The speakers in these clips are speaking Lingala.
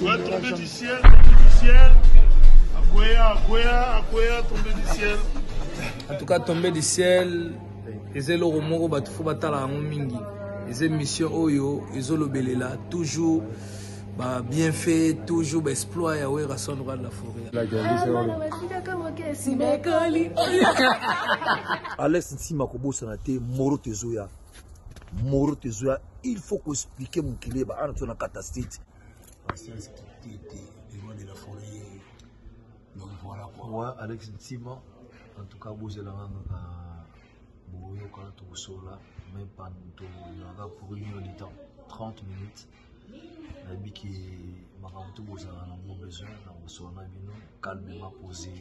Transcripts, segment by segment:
Ouais, tombé du ciel, tombé du ciel. Akwea, tombé du ciel. En tout cas, tombé du ciel. Et le romoro batufo batala mingi. Et mission oyo, ils ont le toujours bien fait, toujours exploit et ouais rasson droit de la forêt. Alex Ntima Kobo Sanate, Moro Tezoya. Moro Tezoya, il faut qu'on explique mon kilé, bah, on a catastrophe. De la forêt. Donc voilà quoi. Ouais, Alex Ntima, en tout cas, vous êtes là, vous êtes là, même pas pour une heure de temps, 30 minutes. Je dis que ma femme vous avez besoin, vous avez calmement posé.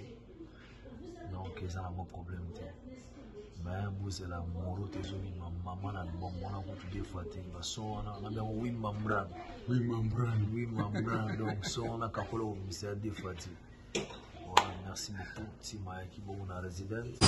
Donc, ça n'a pas de problème. Mais vous êtes là, Moro Tezoya, ma maman a bon, on a beaucoup de fois, on a bien oui, membran. Donc, on a capolé au ministère des fois. Merci beaucoup, Tima qui est la résidence.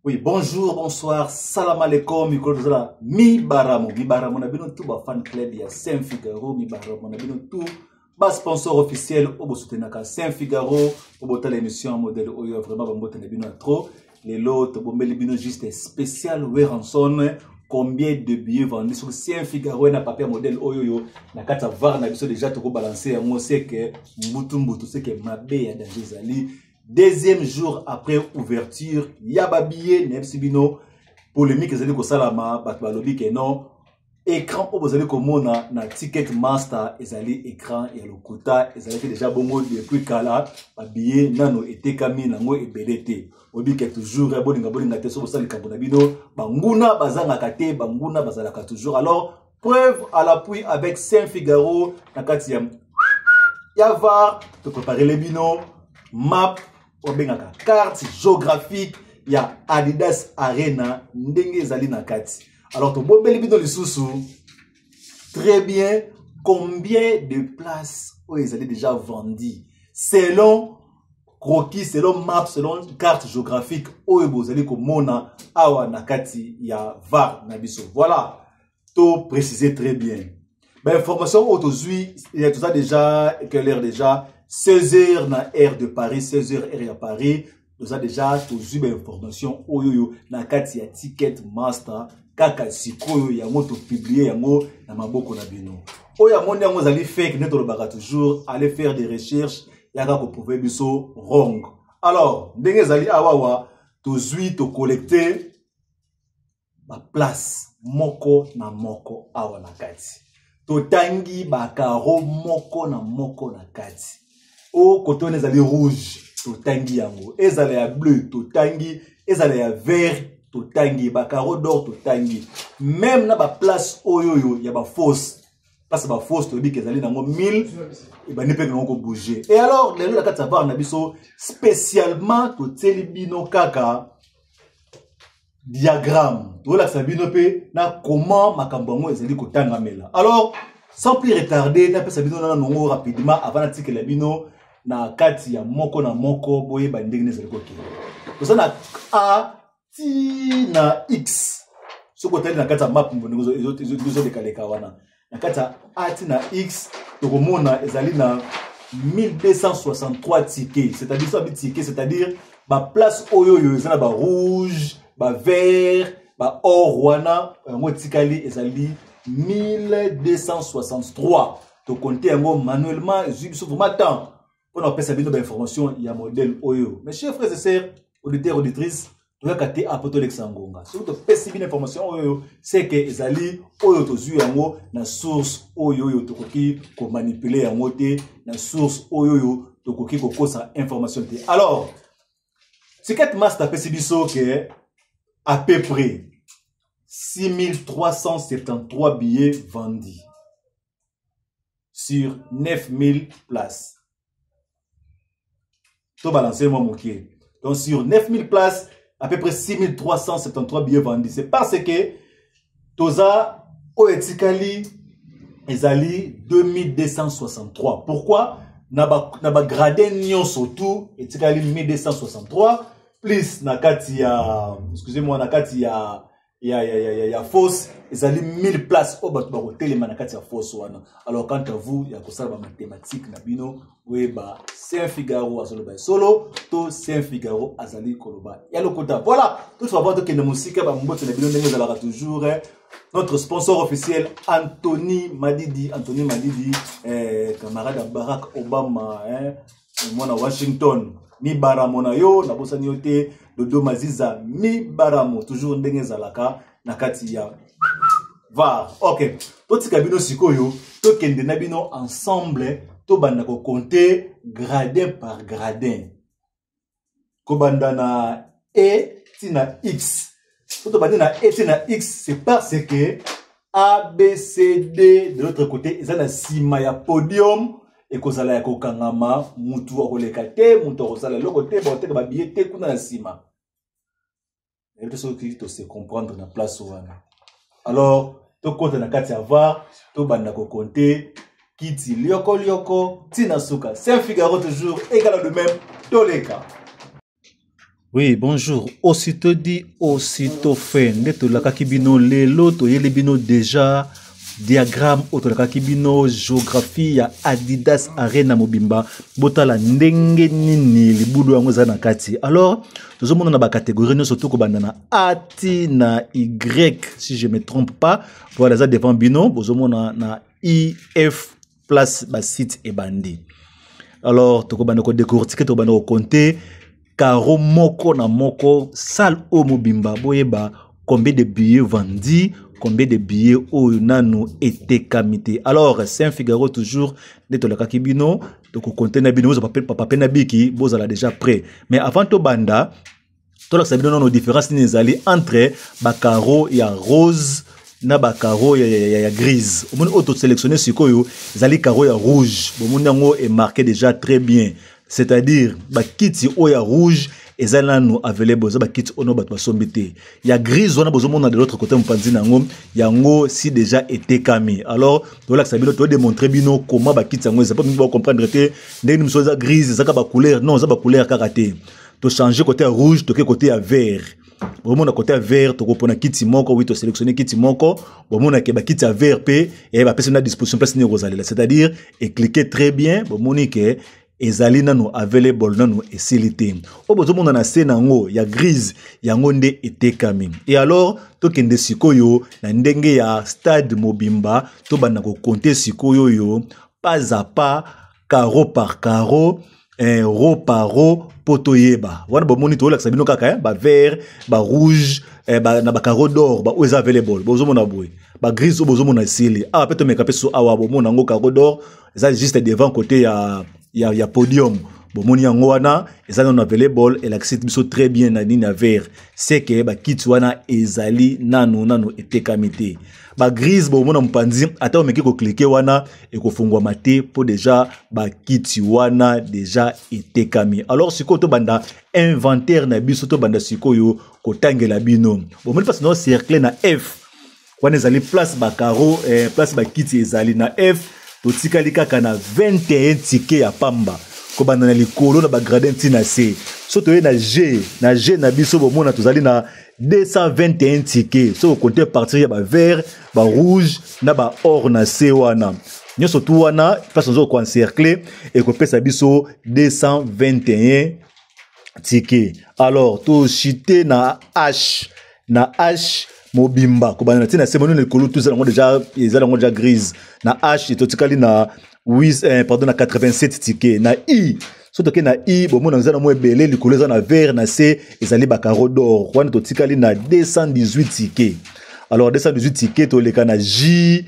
Oui, bonjour, bonsoir, salam alaikum, mi baramo, na bino tout ba fan club ya Saint Figaro, mi baramo na bino tout ba sponsor officiel au soutenaka Saint Figaro, au botal émission modèle oyo vraiment ba mbote na bino trop, les lots bombeli bino juste spécial Weranson, combien de billets vendus sur Saint Figaro na papier modèle oyo na kata var na biso déjà to balancer yango c'est que mbutu c'est que mabe ya danger zali. Deuxième jour après ouverture, Yababiye, Nepsibino, polémique, vous allez que Salama, Batbalobi, que non, écran, vous allez que Mona, na Ticket Master, vous allez écran, et le quota, vous allez déjà bon mot depuis Kala, Babiye, Nano, et Tekami, Nango, et BDT. Obi, que toujours, Bolinga, Teso, Sali, Kabonabino, Banguna, Bazanga Kate, Banguna, Bazalaka toujours. Alors, preuve à l'appui avec Saint Figaro, Nakatiam, Yavar, te préparer les binos, map, carte géographique, il y a Adidas Arena, ndenge zali na kati. Alors, to bombeli bino lisusu, très bien, combien de places ils allaient déjà vendues selon croquis, selon map, selon carte géographique, vous allez komona awa na kati ya var na biso. Voilà, to préciser très bien. Ben, information aujourd'hui, il y a tout ça déjà, quelle heure déjà? 16h na air de Paris, 16h air à Paris. Nous avons déjà tous eu information oyoyo na kati ya Ticket Master kaka sikoyo ya moto publié yango na maboko na bino. Oya monde yango zali fake neto le baga toujours aller faire des recherches yaka ko prouver biso wrong. Alors, ndenge zali awawa tous to collecter ba place moko na moko awa na kati. Totangi ba karo moko na kati. Au coton ezali rouge, totangi yango. Ezali ya bleu, totangi. Ezali ya vert, totangi. Ba carreau d'or, totangi. Même na ba place oyoyo, ya ba fausse. Place ba fausse, to bi kezali nango 1000. Et ba nepe nango bouger. Et alors, lelo la kati savoir na biso spécialement to teli bino kaka diagramme. To la sabino pe na comment makambo ngo ezali kotanga mela. Alors, sans plus retarder, na pe sabino na nongo rapidement avant l'article la bino na kati ya moko na moko boye ba ndenge nezali ko kende. Toza na A ti na X. Soko tali na kati ya map mbongo ezo dekaleka wana. Na kati ya A ti na X tokomona ezali na 1263 tickets. C'est-à-dire ça tickets, c'est-à-dire ba place oyoyo ezali ba rouge, ba vert, ba or wana ngo tikali ezali 1263. to compter manuellement vraiment temps pour nous passer une information il y a modèle oyo. Mes chers frères et sœurs, auditeurs auditrices, tu as capté à poto l'exangonga. Si tu passes une information oyo, c'est que ezali oyo to zu yango na source oyo to koki ko manipuler yango te na source oyo to koki ko kosa information te. Alors, c'est que master passer biso que à peu près 6373 billets vendus sur 9000 places. Tout balancer moi moqué. Donc sur 9000 places, à peu près 6373 billets vendus. C'est parce que Toza Oetikali ezali 2263. Pourquoi? Naba gradé nyon surtout Etikali 1263 plus nakati ya excusez-moi nakati ya fausse ezali 1000 places au bato ba telema nakati ya fausse wana. Alors quant à vous ya kosala ba mathématiques na bino weba Saint-Figaro azoloba solo to Saint-Figaro azali koloba ya lokota. Voilà, tout va voir que na musique ba mboto na bino ndenge ezalaka toujours notre sponsor officiel Anthony Madidi camarade à Barack Obama mwana Washington mi baramo na yo na bosani yote dodo maziza mi baramo toujours ndenge zalaka na kati ya va. OK, totika bino sikoyo to kende na bino ensemble to banda ko compter gradin par gradin ko banda na E tina X to banda na E tina X. C'est parce que A B C D de l'autre côté ils ont na sima ya podium et kozala ya kokangama mutu akoleka te mutu akosala loko te ba ba billet te kuna na sima. Et tout ce qui to se comprendre na place wana. Alors to compte na kati ya VAR to banda ko compter kiti lioko tina suka Saint-Figaro toujours égal de même toleka. Oui, bonjour. Aussitôt dit, aussitôt fait. Neto la kakibino lelo to yele bino déjà diagramme auto la kakibino géographie ya Adidas Arena Mobimba botala ndenge nini libudo yango za na kati. Alors, nous avons na ba catégorie no surtout ko bandana A T na Y si je me trompe pas. Voilà ça devant bino, nous avons na I F place ba site et bandi. Alors, to ko bandako décortiquer to bandako compter Karo moko na moko salle au Mobimba boyeba combien de billets vendus, combien de billets au nano été kamité. Alors Saint-Figaro toujours de to la kakibino to ko compter na bino papa na biki bozala déjà prêt. Mais avant to banda to la sabino no différence ni ezali entre ba caro ya rose na ba caro ya grise. Au monde auto sélectionner sikoyo ezali caro ya rouge. Bon monde yango est marqué déjà très bien. C'est-à-dire ba kiti oya rouge ezala no available za ba kiti ono ba sombité ya grise wana bozo mona de l'autre côté mpanzi nango yango si déjà été camé. Alors dola sabilo to démontrer bino comment ba kiti yango ezapa mbi ba comprendre te ndenge mso za grise za ka ba couleur non za ba couleur karaté to changer côté rouge to côté à vert. Bon mona côté à vert to kopona kiti moko oui to sélectionner kiti moko bon mona ke ba kiti à vert p et ba personne à disposition place ni rosalie. C'est-à-dire et cliquer très bien bon monique ezali nano available nano esilité obozo mona na se nango ya grise yango nde etekami. Et alors to kende sikoyo na ndenge ya stade Mobimba to bana ko compter sikoyo yo pas à pas carreau par carreau row par row potoyeba wana bo moni to la sabino kaka ba vert ba rouge ba na ba carreau d'or ba oza available bozo mona boy ba grise bozo mona sili a peto meka peso awa bo mona ngo carreau d'or ça juste devant côté ya podium bon moni yango wana ezali non available et l'accès biso très bien na nina vert c'est que ba kit wana ezali nano etekamité ba grise bon mona mpanzi ata omeki ko cliquer wana et ko fungwa maté pour déjà ba kit wana déjà etekami. Alors siko to banda inventaire na biso to banda sikoyo ko tangela bino bon moni passe no cercle na F wana ezali place ba carreau place ba kit ezali na F to tikali kaka na 21 tickets ya pamba ko banda na likolo na ba gradin tina C. So to na G na biso bo mona tozali na 221 tickets. So compter partir ya ba vert, ba rouge na ba or na C wana. Nyoso tu wana place zo ko encercler et ko pesa biso 221 tickets. Alors to chité na H mobimba kobana tina semonu le kolo tout ça déjà grise na H totikali na 87 tickets na I surtout que na I bon mona nzana mo ebele likolo za na vert na C ezali ba carreau d'or wana totikali na 218 tickets. Alors 218 tickets to leka na J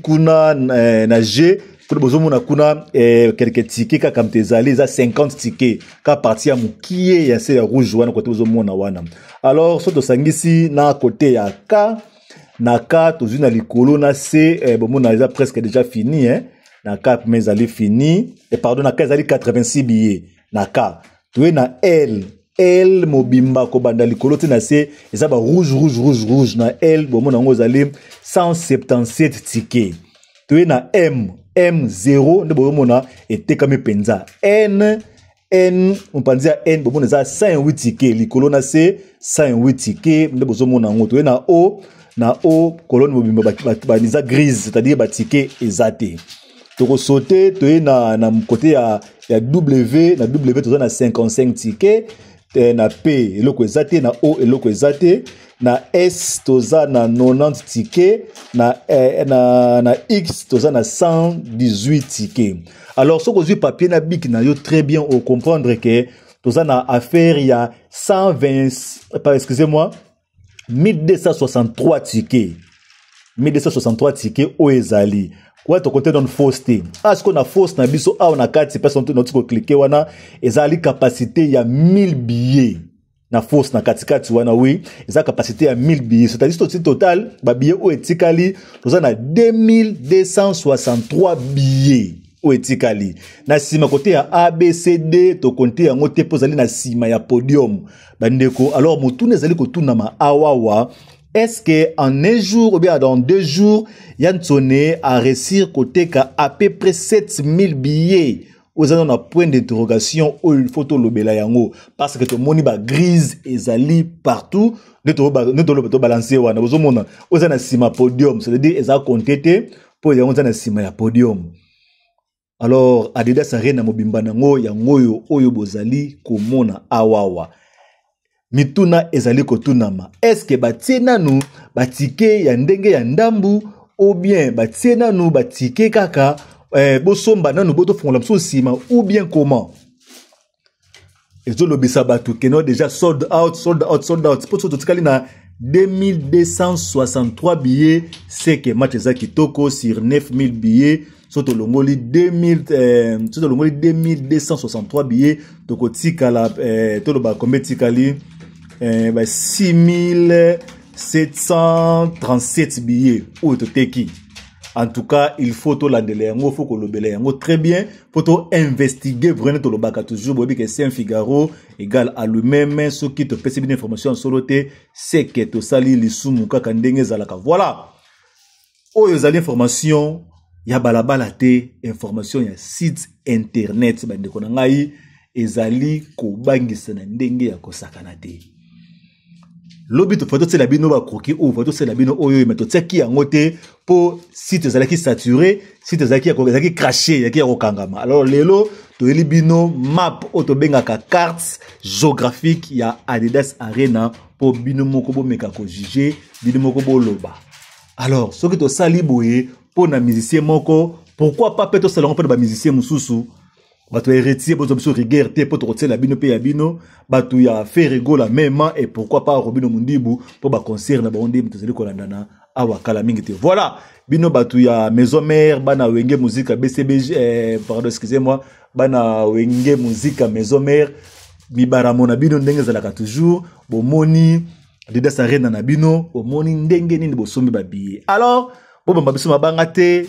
kuna na G pour bozomona kuna quelques tickets ka kam tezali za 50 tickets ka partie ya mukie ya se rouge wana côté bozomona wana. Alors surtout sangisi na côté ya K na K tozu na likolo na C bomona eza presque déjà fini hein. Na K mais ali fini et pardon na K ezali 86 billets na K tu na L mobimba ko banda likolo te na C eza ba rouge na L bomona ngo ezali 177 tickets tu na M0 nde bomona etekami penza N on panzia N bomona eza 108 tickets likolo na C 108 tickets nde bozomona ngo tu na O colonne mobimba ba niza grise c'est-à-dire ba tickets ezate. Toko sauter tu na côté ya W na W tu na 55 tickets na P eloko ezate na O eloko ezate na S toza na 90 tickets na X toza na 118 tickets. Alors ce que papier na bic na yo très bien au comprendre que toza na affaire il y a 1263 tickets. 1263 tickets au ezali. Ouais, to côté dans fausseté. Est-ce qu'on a fausse na biso a on a 4 personnes notre cliquer wana ezali capacité il y a 1000 billets. Na fausse na katikati wana oui, ezali capacité ya 1000 billets. C'est-à-dire au total ba billets o etikali toza na 2263 billets o etikali. Na sima côté ya A B C D to compter yango te pozali na sima ya podium. Bandeko alors motune ezali ko tuna ma awawa. Est-ce que en un jour ou bien dans 2 jours, Yann Tsoné a réussi côté à peu près 7000 billets? Vous avez un point d'interrogation où il faut tout le belayango parce que tout le monde est grise et zali partout. Ne te balancer wana. Vous avez un sima podium, c'est-à-dire ils ont compté pour y avoir un sima ya podium. Alors Adidas Arena mobimba nango yango yo oyo bozali komona awawa. Mituna ezali kotunama. Est-ce que batie nanu batike ya ndenge ya ndambu ou bien batie nanu batike kaka bosomba nanu boto fongola mso sima ou bien comment? Ezolobisa batu keno déjà sold out. Poto totikali na 2263 billets, c'est que match ezaki toko sur 9000 billets. Soto longoli 2263 billets toko tikala tolo ba kombe tikali 6737 billets ou toteki. En tout cas, il faut tout l'andeler, il faut que le belé très bien, faut tout investiguer vraiment tout le baka toujours bobi que c'est un Figaro égal à lui-même ce qui te peut bien information sur le thé, c'est que to sali lisumu kaka ndenge zalaka. Voilà. Oh yo zali information ya balabala te information ya site internet bande ko ngai ezali ko bangisa na ndenge ya kosakana te. Lobi to foto tse la bino ba kroki ou foto tse la bino oyo meto tsaki yango te po site zalaki saturé site zalaki ya craché ya ki rokangama. Alors lelo to eli bino map auto bengaka carte géographique ya Adidas Arena po bino moko bo meka ko juger bino moko bo loba. Alors ce que to sali boye po na musicien moko pourquoi pas peut-être salon pe ba musicien mususu batu héritier bozo biso rigueur te po to tse la bino pe ya bino batu ya faire rigola même et pourquoi pas Robino Mundibu po ba concert na ba onde mtozeli ko landana awa kala mingi te. Voilà bino batu ya maison mère bana wenge musique BCB pardon excusez-moi bana wenge musique maison mère mibaramo na bino ndenge zalaka toujours bomoni Adidas Arena na bino bomoni ndenge nini bosombi ba billet. Alors bo ba biso mabanga te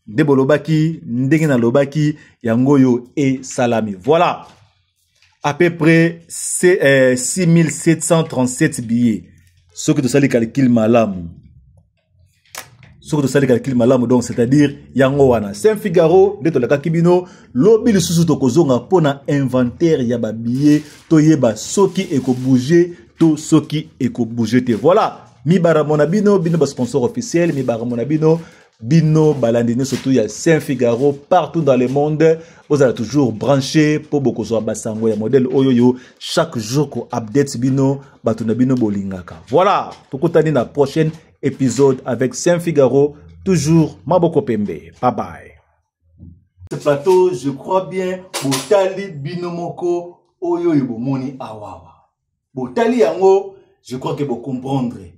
de bolobaki ndenge na lobaki yangoyo et salami. Voilà à peu près 6737 billets. Ce que tu sali calcul malamu. Donc c'est-à-dire yango wana Saint Figaro de tolaka kibino lobi lisusu tokozonga pona inventaire ya ba billets to yeba soki eko bouger to soki eko bouger te. Voilà mi baramona bino bino ba sponsor officiel mi baramona bino Bino, Balandini, surtout il y a Saint-Figaro, partout dans le monde. Vous allez toujours brancher pour beaucoup de basango. Il y a modèle Oyoyo. Chaque jour qu'on update Bino, Batuna Bino Bolingaka. Voilà, tout le temps dans le prochain épisode avec Saint-Figaro. Toujours Maboko Pembe. Bye bye. Ce plateau, je crois bien, Botali Binomoko Oyoyo Bomoni Awawa. Botali Yango, je crois que vous comprendrez.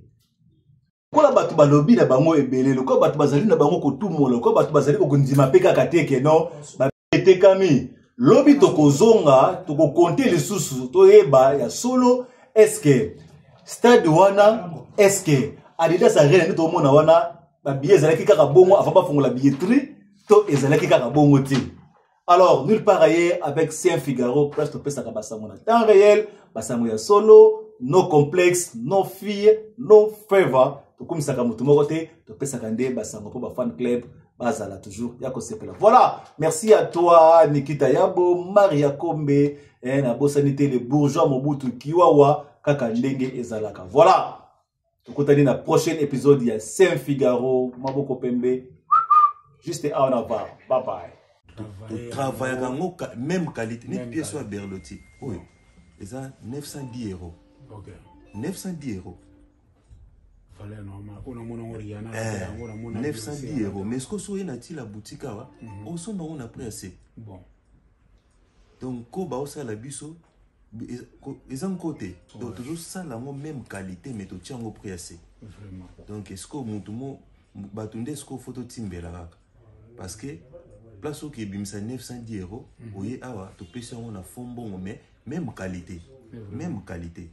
Kola batu balobi na bango ebele ko batu bazali na bango ko tumola ko batu bazali ko ndima peka kateke no ba etekami lobi tokozonga toko compter les sous to yeba ya solo est-ce stade wana est-ce Adidas arena to mona wana ba billet ezalaki kaka bongo avant ba fongola billetterie to ezalaki kaka bongo ti. Alors nulle part ailleurs avec Saint-Figaro presque to pesa ka basango na temps réel basango ya solo no complexe no fear no favor. Comme ça, comme tout le monde, tu peux s'accorder, basango pour fan club, bazala toujours, yako sepela. Voilà, merci à toi, Nikita Yabo, Maria Kombe, et na bosanité les bourgeois Mobutu Kiwawa, Kaka Ndenge ezalaka. Voilà, tu continue dans le prochain épisode, il y a Saint-Figaro, Maboko Pembe, juste en avant. Bye bye. Travail même qualité, ni pièce soit Berlotti. Oui, ils ont 910 €. Ok. 910 €. 910 €. Mais est-ce que vous avez la boutique on s'en a pris assez. Bon. Donc, quand vous avez la biso, ils ont côté. Donc, toujours ça, la même qualité, mais tu tiens au prix assez. Vraiment. Donc, est-ce que vous avez ce photo timbela parce que, place où il y a 910 €, vous voyez, tu peux faire un fond bon, mais même qualité. Même qualité.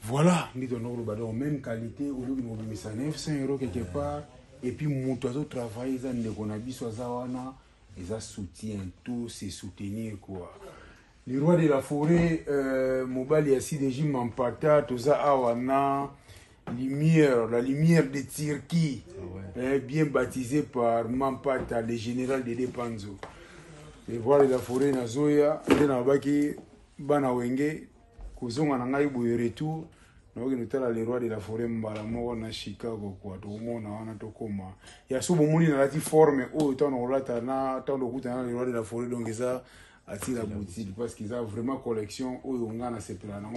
Voilà, même qualité, au lieu de 900 € quelque part, et puis mon travail, ils soutiennent, tout c'est soutenir quoi. Les rois de la forêt, Mobali Assidéji Mampata, tout ça, Awana, lumière, la lumière de Tirki, bien baptisé par Mampata, le général de Depanzo. Les rois de la forêt, Nazoya, Denabaki, Banawenge, Kozonga Nangai Boyeretu. Donc nous avons les rois de la forêt Mbalamoko na Chicago quoi to mona wana to koma ya subo moni na lati forme o tant on lata na tant de kuta na les rois de la forêt donc ça attire la boutique parce qu'ils ont vraiment collection o ngana c'est là na